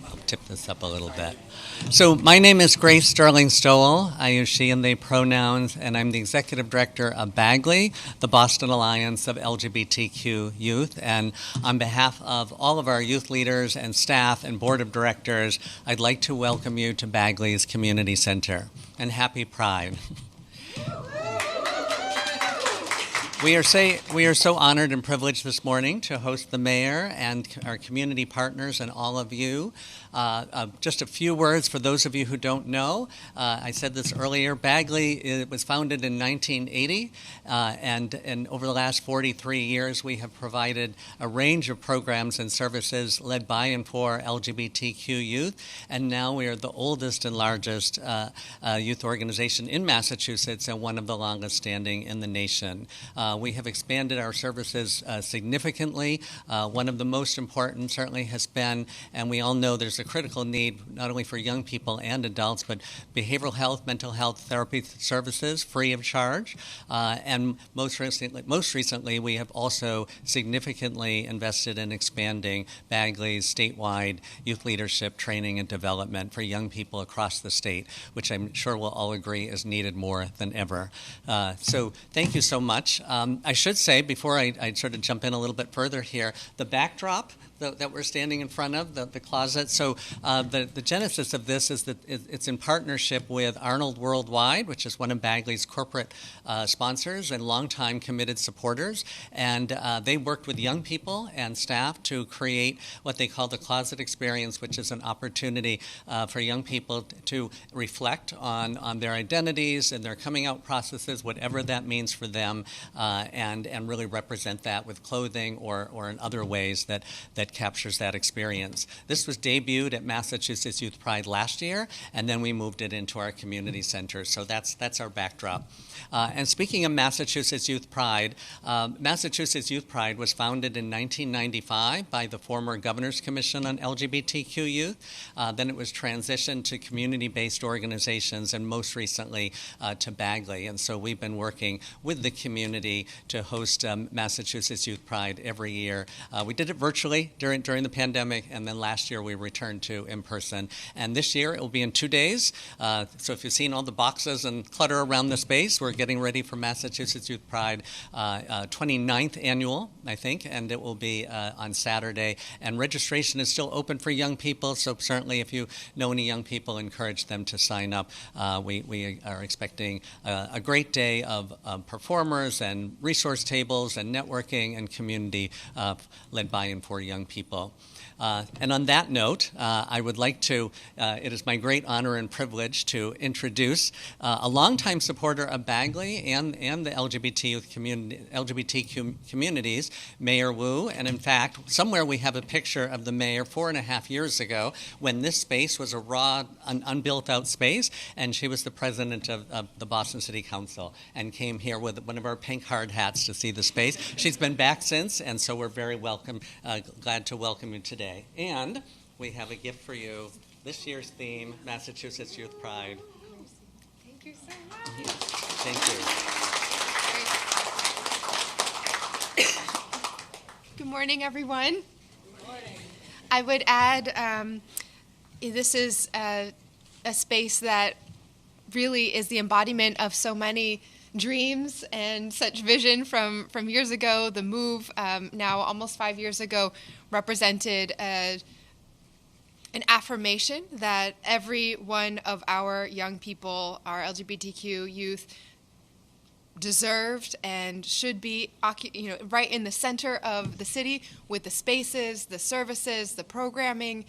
I'll tip this up a little bit. So my name is Grace Sterling Stowell. I use she and they pronouns, and I'm the executive director of Bagley, the Boston Alliance of LGBTQ Youth. And on behalf of all of our youth leaders and staff and board of directors, I'd like to welcome you to Bagley's Community Center. And happy Pride. We are so honored and privileged this morning to host the mayor and our community partners and all of you. Just a few words for those of you who don't know. I said this earlier. Bagley was founded in 1980, and over the last 43 years, we have provided a range of programs and services led by and for LGBTQ youth. And now we are the oldest and largest youth organization in Massachusetts and one of the longest standing in the nation. We have expanded our services significantly. One of the most important certainly has been, and we all know there's a critical need not only for young people and adults, but behavioral health, mental health therapy services free of charge. And most recently, we have also significantly invested in expanding Bagley's statewide youth leadership training and development for young people across the state, which I'm sure we'll all agree is needed more than ever. So thank you so much. I should say, before I sort of jump in a little bit further here, the backdrop that we're standing in front of, the closet. So the genesis of this is that it's in partnership with Arnold Worldwide, which is one of Bagley's corporate sponsors and longtime committed supporters. And they worked with young people and staff to create what they call the Closet Experience, which is an opportunity for young people to reflect on their identities and their coming out processes, whatever that means for them, and really represent that with clothing or in other ways that captures that experience. This was debuted at Massachusetts Youth Pride last year, and then we moved it into our community center. So that's our backdrop. And speaking of Massachusetts Youth Pride was founded in 1995 by the former Governor's Commission on LGBTQ Youth. Then it was transitioned to community-based organizations, and most recently to Bagley. And so we've been working with the community to host Massachusetts Youth Pride every year. We did it virtually during the pandemic, and then last year we returned to in person. And this year it will be in 2 days. So if you've seen all the boxes and clutter around the space, we're getting ready for Massachusetts Youth Pride 29th annual, I think, and it will be on Saturday. And registration is still open for young people, so certainly if you know any young people, encourage them to sign up. We are expecting a great day of performers and resource tables and networking and community led by and for young people. And on that note, I would like to, it is my great honor and privilege to introduce a longtime supporter of Bagley and the LGBTQ communities, Mayor Wu. And in fact, somewhere we have a picture of the mayor 4.5 years ago when this space was a raw, unbuilt out space, and she was the president of the Boston City Council and came here with one of our pink hard hats to see the space. She's been back since, and so we're very glad to welcome you today. And we have a gift for you. This year's theme, Massachusetts Youth Pride. Thank you so much. Thank you. Good morning, everyone. Good morning. I would add, this is a space that really is the embodiment of so many dreams and such vision from years ago. The move, now almost 5 years ago, represented an affirmation that every one of our young people, our LGBTQ youth, deserved and should be right in the center of the city with the spaces, the services, the programming,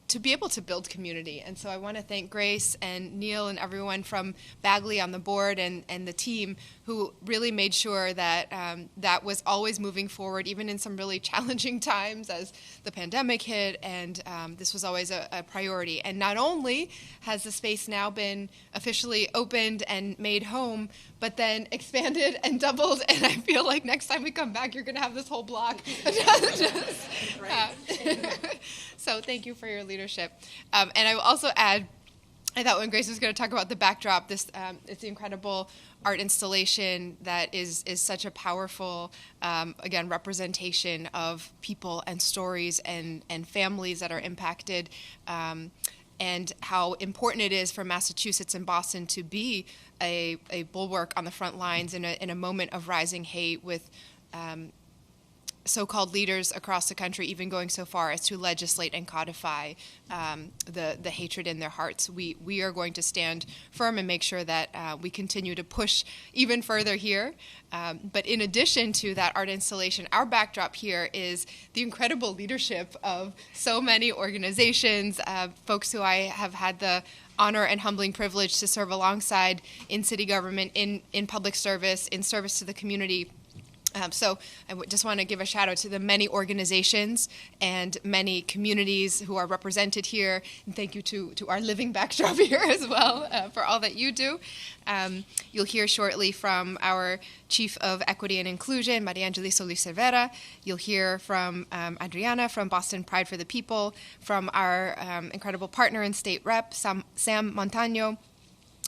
to be able to build community. And so I want to thank Grace and Neil and everyone from Bagley on the board and the team who really made sure that that was always moving forward, even in some really challenging times as the pandemic hit, and this was always a priority. And not only has the space now been officially opened and made home, but then expanded and doubled, and I feel like next time we come back, you're going to have this whole block. So thank you for your leadership. And I will also add, I thought when Grace was going to talk about the backdrop, this it's the incredible art installation that is such a powerful, again, representation of people and stories and families that are impacted, and how important it is for Massachusetts and Boston to be a bulwark on the front lines in a moment of rising hate, with so-called leaders across the country even going so far as to legislate and codify the hatred in their hearts. We are going to stand firm and make sure that we continue to push even further here. But in addition to that art installation, our backdrop here is the incredible leadership of so many organizations, folks who I have had the honor and humbling privilege to serve alongside in city government, in public service, in service to the community. So I just want to give a shout out to the many organizations and many communities who are represented here. And thank you to our living backdrop here as well for all that you do. You'll hear shortly from our Chief of Equity and Inclusion, Maria Angeli Solis Cervera. You'll hear from Adriana from Boston Pride for the People, from our incredible partner and state rep, Sam Montano.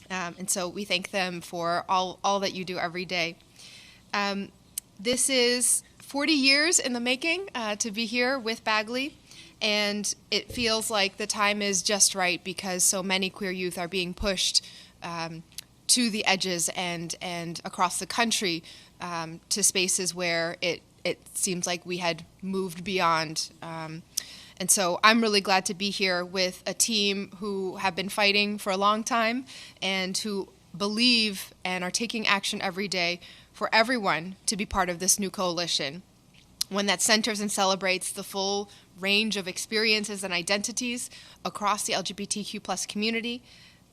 And so we thank them for all that you do every day. This is 40 years in the making to be here with Bagley, and it feels like the time is just right because so many queer youth are being pushed to the edges and across the country to spaces where it seems like we had moved beyond. And so I'm really glad to be here with a team who have been fighting for a long time and who believe and are taking action every day for everyone to be part of this new coalition, one that centers and celebrates the full range of experiences and identities across the LGBTQ+ community,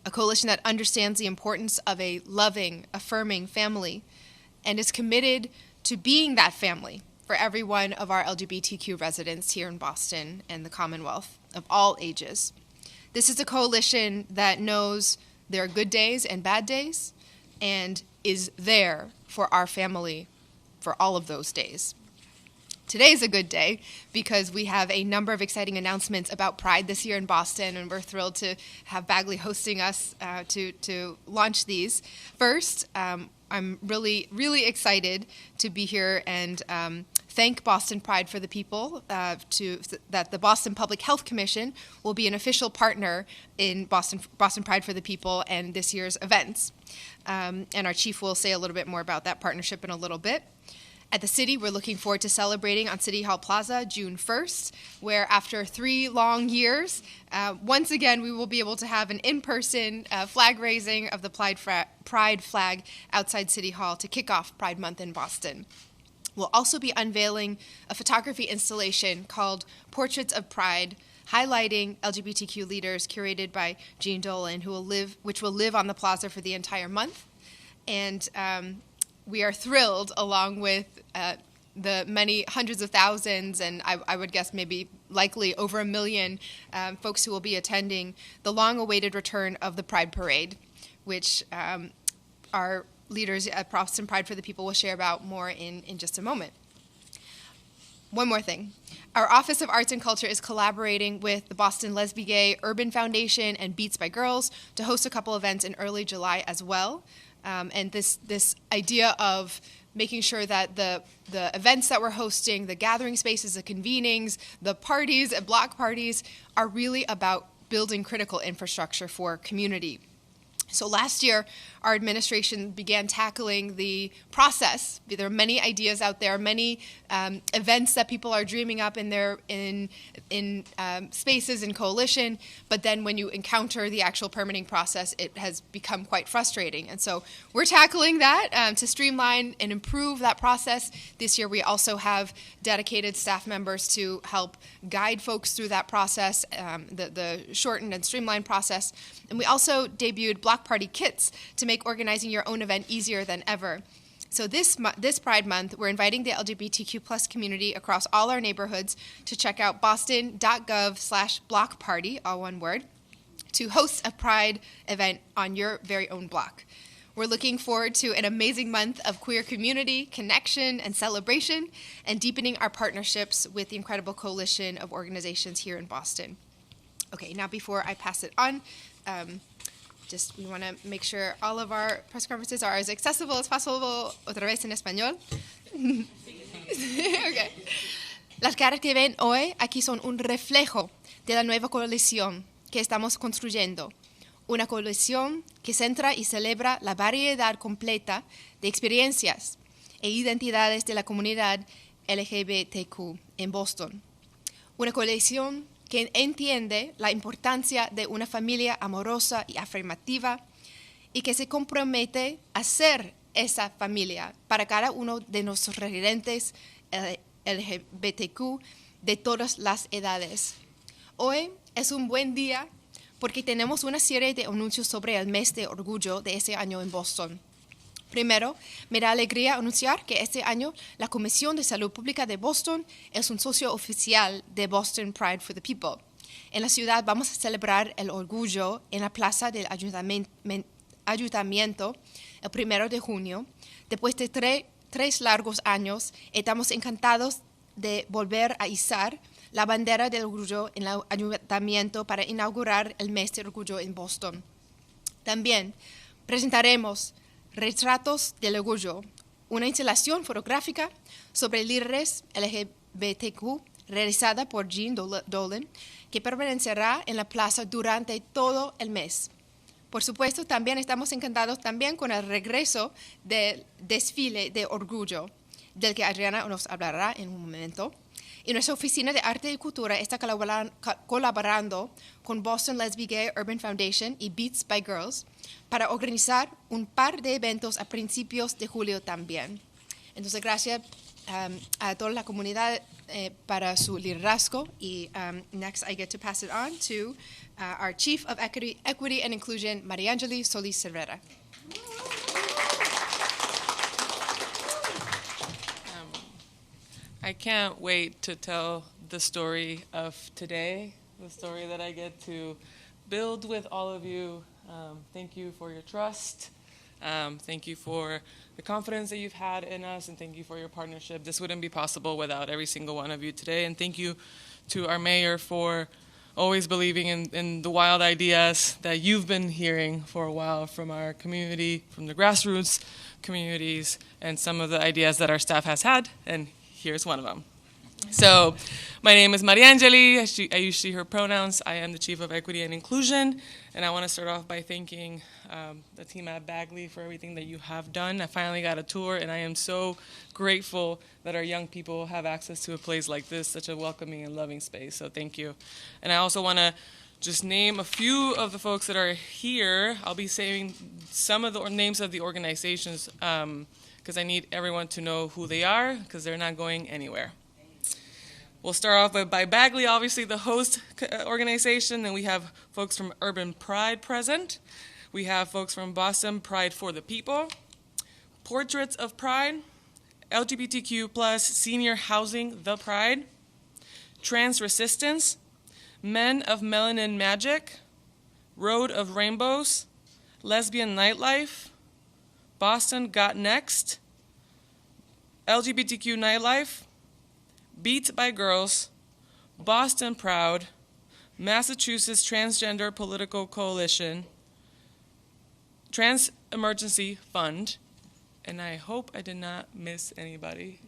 a coalition that understands the importance of a loving, affirming family, and is committed to being that family for every one of our LGBTQ residents here in Boston and the Commonwealth of all ages. This is a coalition that knows there are good days and bad days, and is there for our family for all of those days. Today is a good day because we have a number of exciting announcements about Pride this year in Boston, and we're thrilled to have Bagley hosting us to launch these. First, I'm really, really excited to be here and thank Boston Pride for the People that the Boston Public Health Commission will be an official partner in Boston Pride for the People and this year's events. And our chief will say a little bit more about that partnership in a little bit. At the city, we're looking forward to celebrating on City Hall Plaza June 1st, where after 3 long years, once again, we will be able to have an in-person flag raising of the Pride flag outside City Hall to kick off Pride Month in Boston. We'll also be unveiling a photography installation called Portraits of Pride, highlighting LGBTQ leaders, curated by Jean Dolan, which will live on the plaza for the entire month. And we are thrilled, along with the many hundreds of thousands, and I would guess maybe likely over 1 million folks who will be attending the long-awaited return of the Pride Parade, which our leaders at Boston Pride for the People will share about more in just a moment. One more thing. Our Office of Arts and Culture is collaborating with the Boston Lesbi Gay Urban Foundation and Beats by Girls to host a couple events in early July as well. And this idea of making sure that the events that we're hosting, the gathering spaces, the convenings, the parties and block parties are really about building critical infrastructure for community. So last year, our administration began tackling the process. There are many ideas out there, many events that people are dreaming up in spaces in coalition, but then when you encounter the actual permitting process, it has become quite frustrating. And so we're tackling that to streamline and improve that process. This year, we also have dedicated staff members to help guide folks through that process, the shortened and streamlined process. And we also debuted Block Party Kits to make organizing your own event easier than ever. So this Pride Month, we're inviting the LGBTQ+ community across all our neighborhoods to check out boston.gov/blockparty, all one word, to host a Pride event on your very own block. We're looking forward to an amazing month of queer community, connection, and celebration, and deepening our partnerships with the incredible coalition of organizations here in Boston. Okay, now before I pass it on, we want to make sure all of our press conferences are as accessible as possible. Otra vez en español. Okay. Las caras que ven hoy aquí son un reflejo de la nueva coalición que estamos construyendo. Una coalición que centra y celebra la variedad completa de experiencias e identidades de la comunidad LGBTQ en Boston. Una coalición que entiende la importancia de una familia amorosa y afirmativa y que se compromete a ser esa familia para cada uno de nuestros residentes LGBTQ de todas las edades. Hoy es un buen día porque tenemos una serie de anuncios sobre el mes de orgullo de este año en Boston. Primero, me da alegría anunciar que este año la Comisión de Salud Pública de Boston es un socio oficial de Boston Pride for the People. En la ciudad vamos a celebrar el orgullo en la plaza del ayuntamiento el 1 de junio. Después de tres largos años, estamos encantados de volver a izar la bandera del orgullo en el ayuntamiento para inaugurar el mes de orgullo en Boston. También presentaremos Retratos del Orgullo, una instalación fotográfica sobre líderes LGBTQ realizada por Jean Dolan, que permanecerá en la plaza durante todo el mes. Por supuesto, también estamos encantados también con el regreso del desfile de orgullo, del que Adriana nos hablará en un momento. Y nuestra Oficina de Arte y Cultura está colaborando con Boston Lesbian Gay Urban Foundation y Beats by Girls para organizar un par de eventos a principios de julio también. Entonces, gracias a toda la comunidad para su liderazgo. Y next, I get to pass it on to our Chief of Equity and Inclusion, Mariangeli Solis Cervera. I can't wait to tell the story of today, the story that I get to build with all of you. Thank you for your trust. Thank you for the confidence that you've had in us, and thank you for your partnership. This wouldn't be possible without every single one of you today. And thank you to our mayor for always believing in the wild ideas that you've been hearing for a while from our community, from the grassroots communities, and some of the ideas that our staff has had. And here's one of them. So my name is Mariangeli. I use she, her pronouns. I am the Chief of Equity and Inclusion. And I want to start off by thanking the team at Bagley for everything that you have done. I finally got a tour, and I am so grateful that our young people have access to a place like this, such a welcoming and loving space. So thank you. And I also want to just name a few of the folks that are here. I'll be saying some of the names of the organizations because I need everyone to know who they are, because they're not going anywhere. We'll start off by Bagley, obviously the host organization. Then we have folks from Urban Pride present. We have folks from Boston Pride for the People, Portraits of Pride, LGBTQ+ Senior Housing, The Pride, Trans Resistance, Men of Melanin Magic, Road of Rainbows, Lesbian Nightlife, Boston Got Next, LGBTQ Nightlife, Beat by Girls, Boston Proud, Massachusetts Transgender Political Coalition, Trans Emergency Fund, and I hope I did not miss anybody,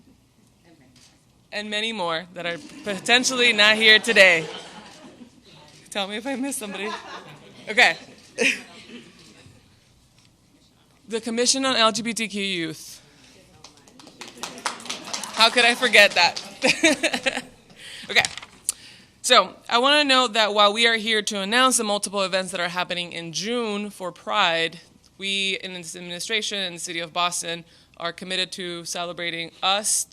and many more that are potentially not here today. Tell me if I missed somebody. Okay. The Commission on LGBTQ Youth. How could I forget that? Okay. So I want to note that while we are here to announce the multiple events that are happening in June for Pride, we in this administration in the city of Boston are committed to celebrating us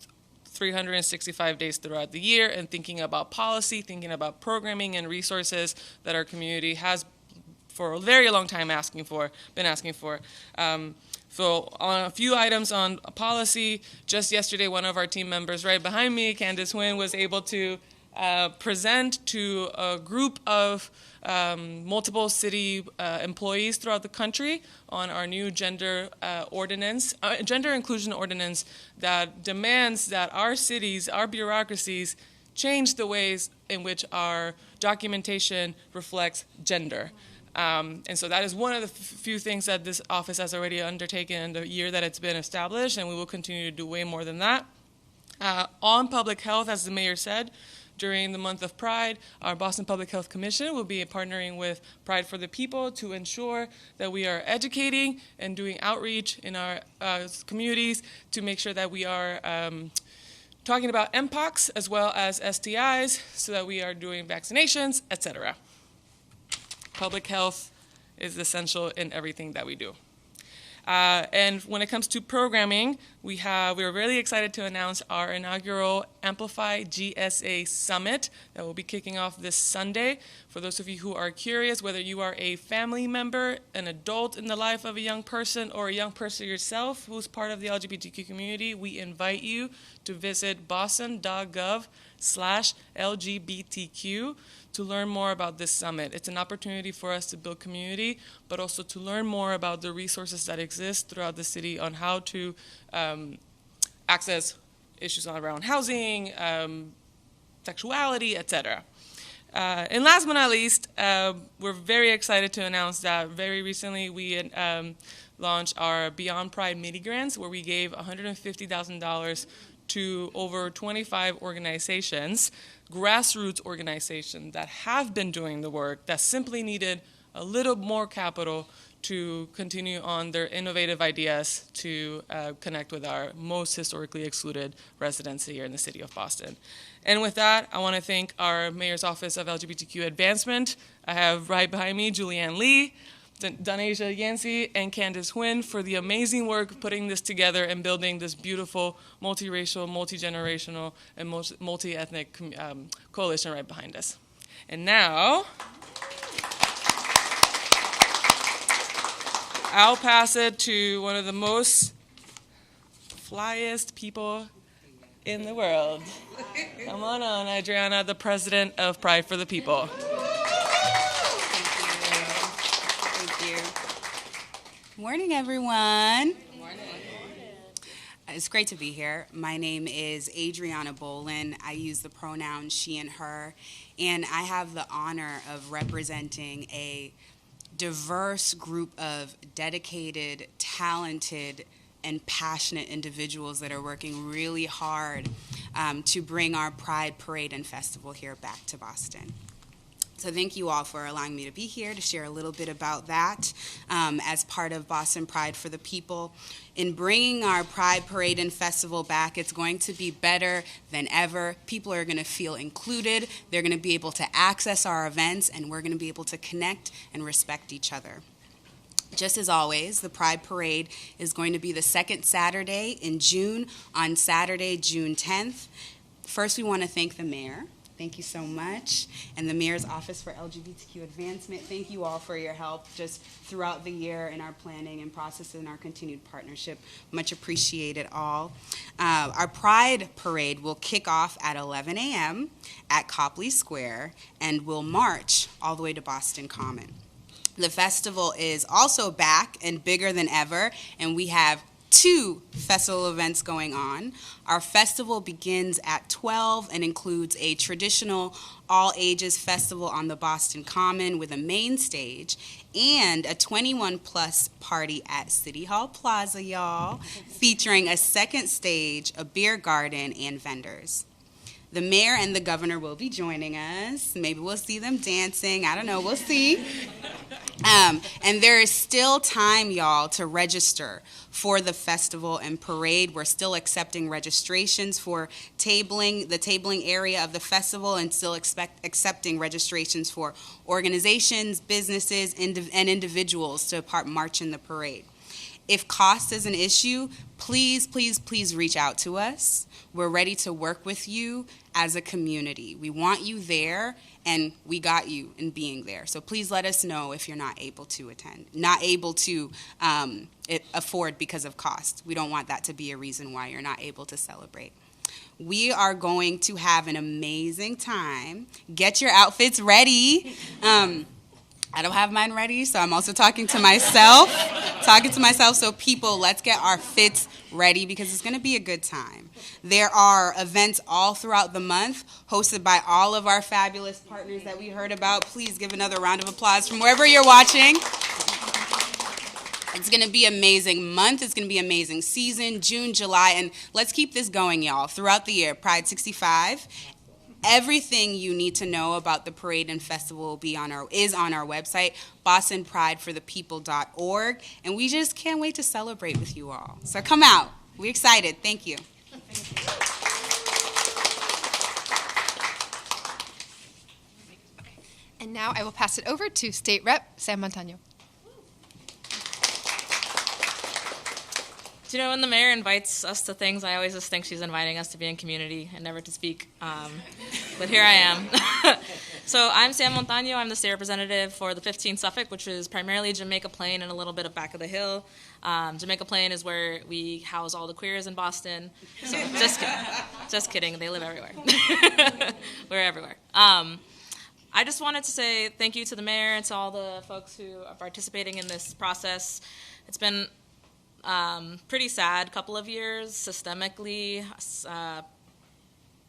365 days throughout the year and thinking about policy, thinking about programming and resources that our community has for a very long time been asking for. So on a few items on policy, just yesterday one of our team members right behind me, Candace Nguyen, was able to present to a group of multiple city employees throughout the country on our new gender inclusion ordinance that demands that our cities, our bureaucracies, change the ways in which our documentation reflects gender. And so that is one of the few things that this office has already undertaken in the year that it's been established, and we will continue to do way more than that. On public health, as the mayor said, during the month of Pride, our Boston Public Health Commission will be partnering with Pride for the People to ensure that we are educating and doing outreach in our communities to make sure that we are talking about MPOX as well as STIs, so that we are doing vaccinations, etc. Public health is essential in everything that we do. And when it comes to programming, we are really excited to announce our inaugural Amplify GSA Summit that will be kicking off this Sunday. For those of you who are curious, whether you are a family member, an adult in the life of a young person, or a young person yourself who's part of the LGBTQ community, we invite you to visit boston.gov/LGBTQ to learn more about this summit. It's an opportunity for us to build community, but also to learn more about the resources that exist throughout the city on how to access issues around housing, sexuality, etc. And last but not least, we're very excited to announce that very recently we launched our Beyond Pride mini grants, where we gave $150,000 to over 25 organizations, grassroots organizations that have been doing the work, that simply needed a little more capital to continue on their innovative ideas to connect with our most historically excluded residents here in the city of Boston. And with that, I want to thank our Mayor's Office of LGBTQ Advancement. I have right behind me Julianne Lee, Donasia Yancey, and Candace Huynh for the amazing work putting this together and building this beautiful multiracial, multi-generational, and multi-ethnic coalition right behind us. And now, I'll pass it to one of the most flyest people in the world. Come on, Adriana, the president of Pride for the People. Morning, everyone. Good morning. It's great to be here. My name is Adriana Bolin. I use the pronouns she and her, and I have the honor of representing a diverse group of dedicated, talented, and passionate individuals that are working really hard to bring our Pride Parade and Festival here back to Boston. So thank you all for allowing me to be here to share a little bit about that as part of Boston Pride for the People. In bringing our Pride Parade and Festival back, it's going to be better than ever. People are going to feel included. They're going to be able to access our events, and we're going to be able to connect and respect each other. Just as always, the Pride Parade is going to be the second Saturday in June on Saturday, June 10th. First, we want to thank the mayor. Thank you so much. And the Mayor's Office for LGBTQ Advancement, thank you all for your help just throughout the year in our planning and process and our continued partnership. Much appreciated all. Our Pride Parade will kick off at 11 a.m. at Copley Square and will march all the way to Boston Common. The festival is also back and bigger than ever, and we have 2 festival events going on. Our festival begins at 12 and includes a traditional all-ages festival on the Boston Common with a main stage and a 21-plus party at City Hall Plaza, y'all, featuring a second stage, a beer garden, and vendors. The mayor and the governor will be joining us. Maybe we'll see them dancing. I don't know. We'll see. And there is still time, y'all, to register for the festival and parade. We're still accepting registrations for the tabling area of the festival, and still accepting registrations for organizations, businesses, and individuals to march in the parade. If cost is an issue, please, please, please reach out to us. We're ready to work with you as a community. We want you there, and we got you in being there. So please let us know if you're not able to attend, not able to afford because of cost. We don't want that to be a reason why you're not able to celebrate. We are going to have an amazing time. Get your outfits ready. I don't have mine ready, so I'm also talking to myself. talking to myself. So people, let's get our fits ready because it's going to be a good time. There are events all throughout the month hosted by all of our fabulous partners that we heard about. Please give another round of applause from wherever you're watching. It's going to be amazing month. It's going to be amazing season, June, July, and let's keep this going, y'all. Throughout the year, Pride 65. Everything you need to know about the parade and festival will be is on our website, bostonprideforthepeople.org, and we just can't wait to celebrate with you all. So come out. We're excited. Thank you. And now I will pass it over to State Rep Sam Montano. You know, when the mayor invites us to things, I always just think she's inviting us to be in community and never to speak. But here I am. So I'm Sam Montano. I'm the state representative for the 15 Suffolk, which is primarily Jamaica Plain and a little bit of Back of the Hill. Jamaica Plain is where we house all the queers in Boston. So just kidding. Just kidding. They live everywhere. We're everywhere. I just wanted to say thank you to the mayor and to all the folks who are participating in this process. It's been pretty sad couple of years systemically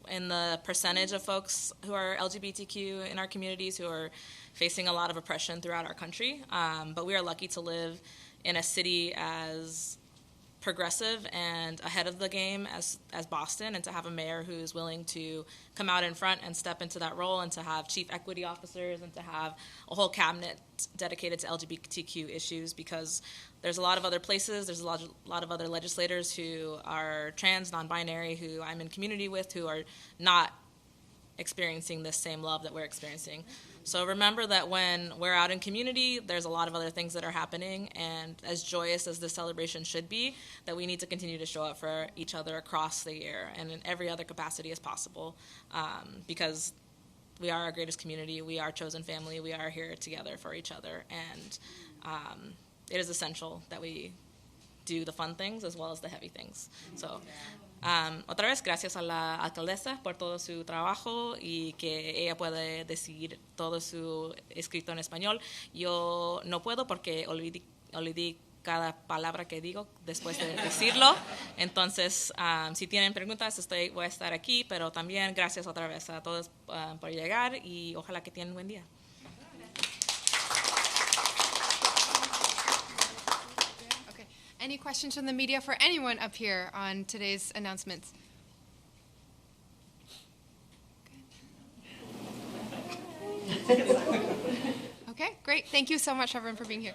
in the percentage of folks who are LGBTQ in our communities who are facing a lot of oppression throughout our country. But we are lucky to live in a city as progressive and ahead of the game as Boston, and to have a mayor who's willing to come out in front and step into that role, and to have chief equity officers, and to have a whole cabinet dedicated to LGBTQ issues, because there's a lot of other places, there's a lot of other legislators who are trans, non-binary, who I'm in community with, who are not experiencing this same love that we're experiencing. So remember that when we're out in community, there's a lot of other things that are happening, and as joyous as this celebration should be, that we need to continue to show up for each other across the year and in every other capacity as possible, because we are our greatest community, we are chosen family, we are here together for each other, and it is essential that we do the fun things as well as the heavy things. So. Otra vez, gracias a la alcaldesa por todo su trabajo y que ella puede decir todo su escrito en español. Yo no puedo porque olvidé cada palabra que digo después de decirlo. Entonces, si tienen preguntas, voy a estar aquí, pero también gracias otra vez a todos por llegar y ojalá que tengan un buen día. Any questions from the media for anyone up here on today's announcements? Okay, great. Thank you so much, everyone, for being here.